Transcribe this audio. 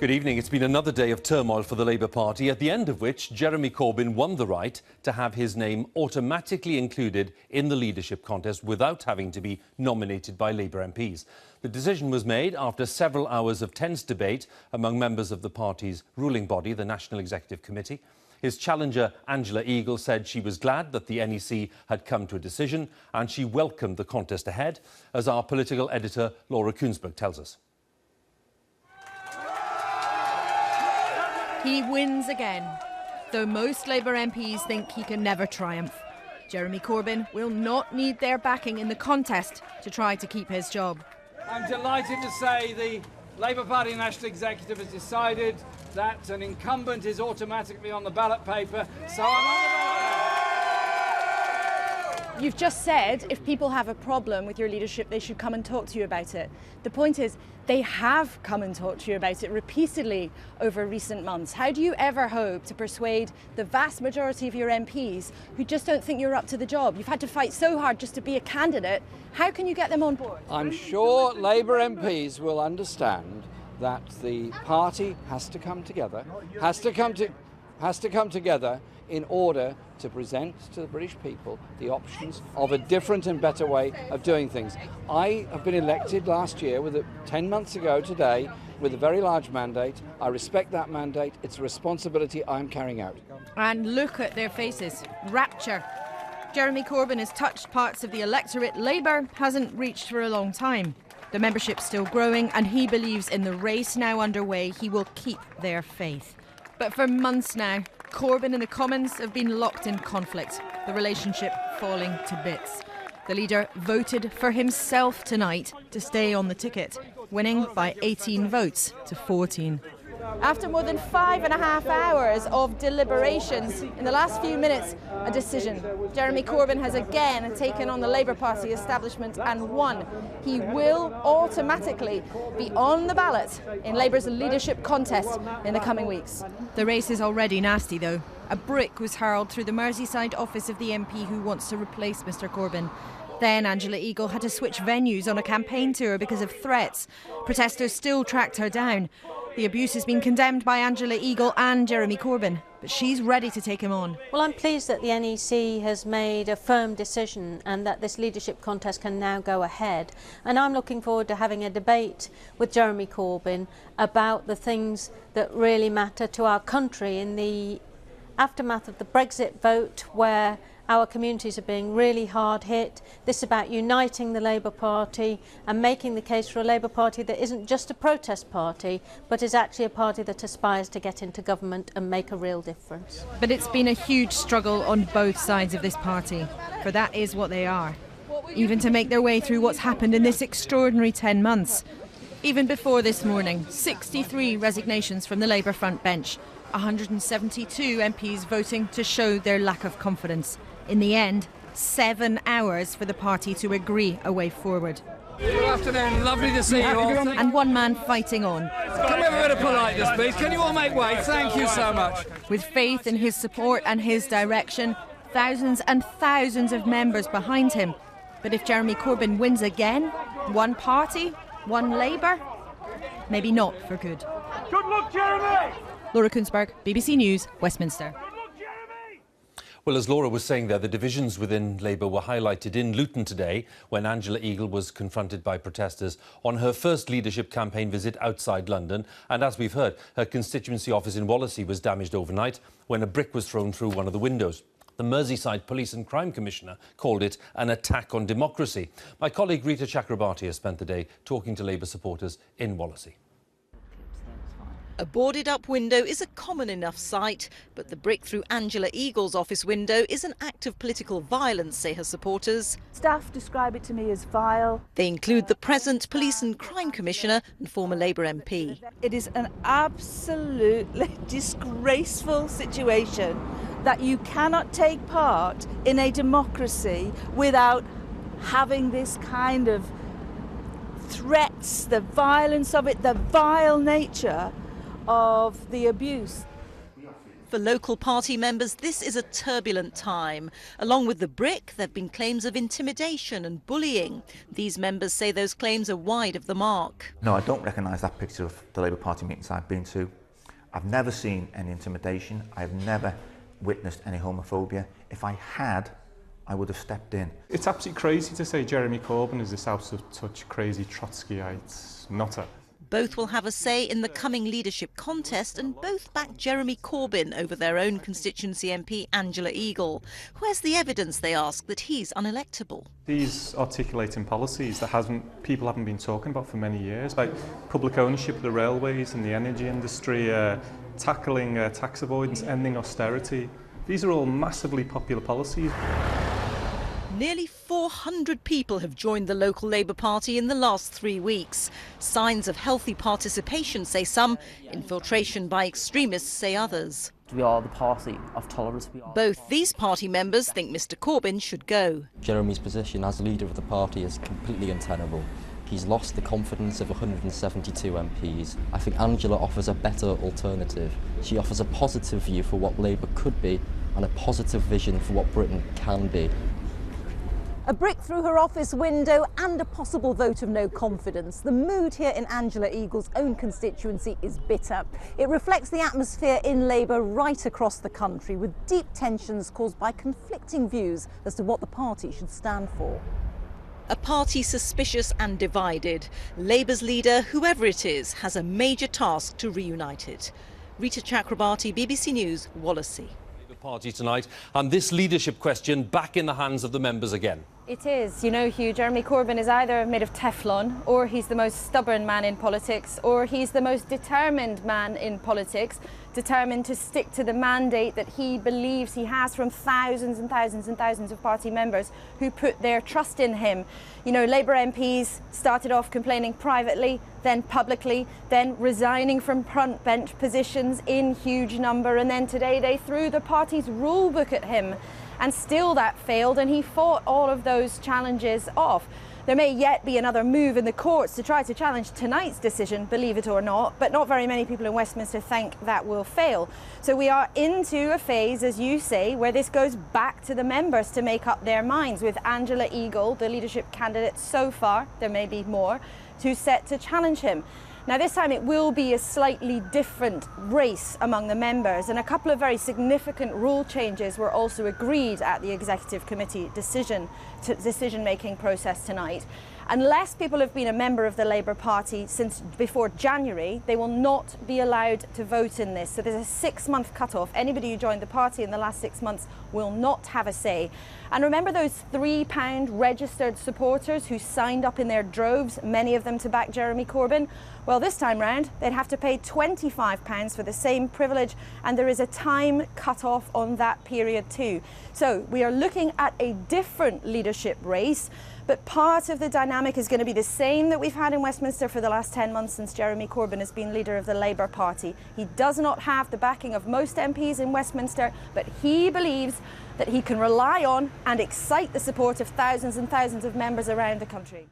Good evening. It's been another day of turmoil for the Labour Party, at the end of which Jeremy Corbyn won the right to have his name automatically included in the leadership contest without having to be nominated by Labour MPs. The decision was made after several hours of tense debate among members of the party's ruling body, the National Executive Committee. His challenger, Angela Eagle, said she was glad that the NEC had come to a decision and she welcomed the contest ahead, as our political editor Laura Kuensberg tells us. He wins again, though most Labour MPs think he can never triumph. Jeremy Corbyn will not need their backing in the contest to try to keep his job. I'm delighted to say the Labour Party National Executive has decided that an incumbent is automatically on the ballot paper, so I'm on the ballot. You've just said if people have a problem with your leadership, they should come and talk to you about it. The point is, they have come and talked to you about it repeatedly over recent months. How do you ever hope to persuade the vast majority of your MPs who just don't think you're up to the job? You've had to fight so hard just to be a candidate. How can you get them on board? I'm sure Labour MPs will understand that the party has to come together, has to come together in order to present to the British people the options of a different and better way of doing things. I have been elected last year, 10 months ago today, with a very large mandate. I respect that mandate. It's a responsibility I'm carrying out. And look at their faces. Rapture. Jeremy Corbyn has touched parts of the electorate Labour hasn't reached for a long time. The membership's still growing and he believes in the race now underway he will keep their faith. But for months now, Corbyn and the Commons have been locked in conflict, the relationship falling to bits. The leader voted for himself tonight to stay on the ticket, winning by 18 votes to 14. After more than 5.5 hours of deliberations, in the last few minutes, a decision. Jeremy Corbyn has again taken on the Labour Party establishment and won. He will automatically be on the ballot in Labour's leadership contest in the coming weeks. The race is already nasty, though. A brick was hurled through the Merseyside office of the MP who wants to replace Mr Corbyn. Then Angela Eagle had to switch venues on a campaign tour because of threats. Protesters still tracked her down. The abuse has been condemned by Angela Eagle and Jeremy Corbyn, but she's ready to take him on. Well, I'm pleased that the NEC has made a firm decision and that this leadership contest can now go ahead. And I'm looking forward to having a debate with Jeremy Corbyn about the things that really matter to our country in the aftermath of the Brexit vote, where our communities are being really hard hit. This is about uniting the Labour Party and making the case for a Labour Party that isn't just a protest party, but is actually a party that aspires to get into government and make a real difference. But it's been a huge struggle on both sides of this party, for that is what they are. Even to make their way through what's happened in this extraordinary 10 months. Even before this morning, 63 resignations from the Labour front bench, 172 MPs voting to show their lack of confidence. In the end, 7 hours for the party to agree a way forward. Good afternoon, lovely to see you all. And one man fighting on. Can we have a bit of politeness, please? Can you all make way? Thank you so much. With faith in his support and his direction, thousands and thousands of members behind him. But if Jeremy Corbyn wins again, one party, one Labour, maybe not for good. Good luck, Jeremy! Laura Kuensberg, BBC News, Westminster. Well, as Laura was saying there, the divisions within Labour were highlighted in Luton today when Angela Eagle was confronted by protesters on her first leadership campaign visit outside London. And as we've heard, her constituency office in Wallasey was damaged overnight when a brick was thrown through one of the windows. The Merseyside Police and Crime Commissioner called it an attack on democracy. My colleague Rita Chakrabarti has spent the day talking to Labour supporters in Wallasey. A boarded-up window is a common enough sight, but the brick through Angela Eagle's office window is an act of political violence, say her supporters. Staff describe it to me as vile. They include the present Police and Crime Commissioner and former Labour MP. It is an absolutely disgraceful situation that you cannot take part in a democracy without having this kind of threats, the violence of it, the vile nature of the abuse. For local party members, this is a turbulent time. Along with the brick, there have been claims of intimidation and bullying. These members say those claims are wide of the mark. No, I don't recognise that picture of the Labour Party meetings I've been to. I've never seen any intimidation. I've never witnessed any homophobia. If I had, I would have stepped in. It's absolutely crazy to say Jeremy Corbyn is this out-of-touch, crazy Trotskyite nutter. Both will have a say in the coming leadership contest, and both back Jeremy Corbyn over their own constituency MP Angela Eagle. Where's the evidence, they ask, that he's unelectable? He's articulating policies that people haven't been talking about for many years, like public ownership of the railways and the energy industry, tackling tax avoidance, ending austerity. These are all massively popular policies. Nearly 400 people have joined the local Labour Party in the last 3 weeks. Signs of healthy participation, say some. Infiltration by extremists, say others. We are the party of tolerance. Both these party members think Mr Corbyn should go. Jeremy's position as leader of the party is completely untenable. He's lost the confidence of 172 MPs. I think Angela offers a better alternative. She offers a positive view for what Labour could be and a positive vision for what Britain can be. A brick through her office window and a possible vote of no confidence. The mood here in Angela Eagle's own constituency is bitter. It reflects the atmosphere in Labour right across the country, with deep tensions caused by conflicting views as to what the party should stand for. A party suspicious and divided. Labour's leader, whoever it is, has a major task to reunite it. Rita Chakrabarti, BBC News, Wallasey. Party tonight, and this leadership question back in the hands of the members again. It is. You know, Hugh, Jeremy Corbyn is either made of Teflon, or he's the most stubborn man in politics, or he's the most determined man in politics, determined to stick to the mandate that he believes he has from thousands and thousands and thousands of party members who put their trust in him. You know, Labour MPs started off complaining privately, then publicly, then resigning from front bench positions in huge number, and then today they threw the party's rule book at him. And still that failed, and he fought all of those challenges off. There may yet be another move in the courts to try to challenge tonight's decision, believe it or not, but not very many people in Westminster think that will fail. So we are into a phase, as you say, where this goes back to the members to make up their minds, with Angela Eagle, the leadership candidate so far, there may be more, who's set to challenge him. Now this time it will be a slightly different race among the members, and a couple of very significant rule changes were also agreed at the Executive Committee decision-making process tonight. Unless people have been a member of the Labour Party since before January, they will not be allowed to vote in this. So there's a 6-month cut-off. Anybody who joined the party in the last 6 months will not have a say. And remember those £3 registered supporters who signed up in their droves, many of them to back Jeremy Corbyn? Well, this time round, they'd have to pay £25 for the same privilege, and there is a time cut-off on that period too. So we are looking at a different leadership race, but part of the dynamic is going to be the same that we've had in Westminster for the last 10 months since Jeremy Corbyn has been leader of the Labour Party. He does not have the backing of most MPs in Westminster, but he believes that he can rely on and excite the support of thousands and thousands of members around the country.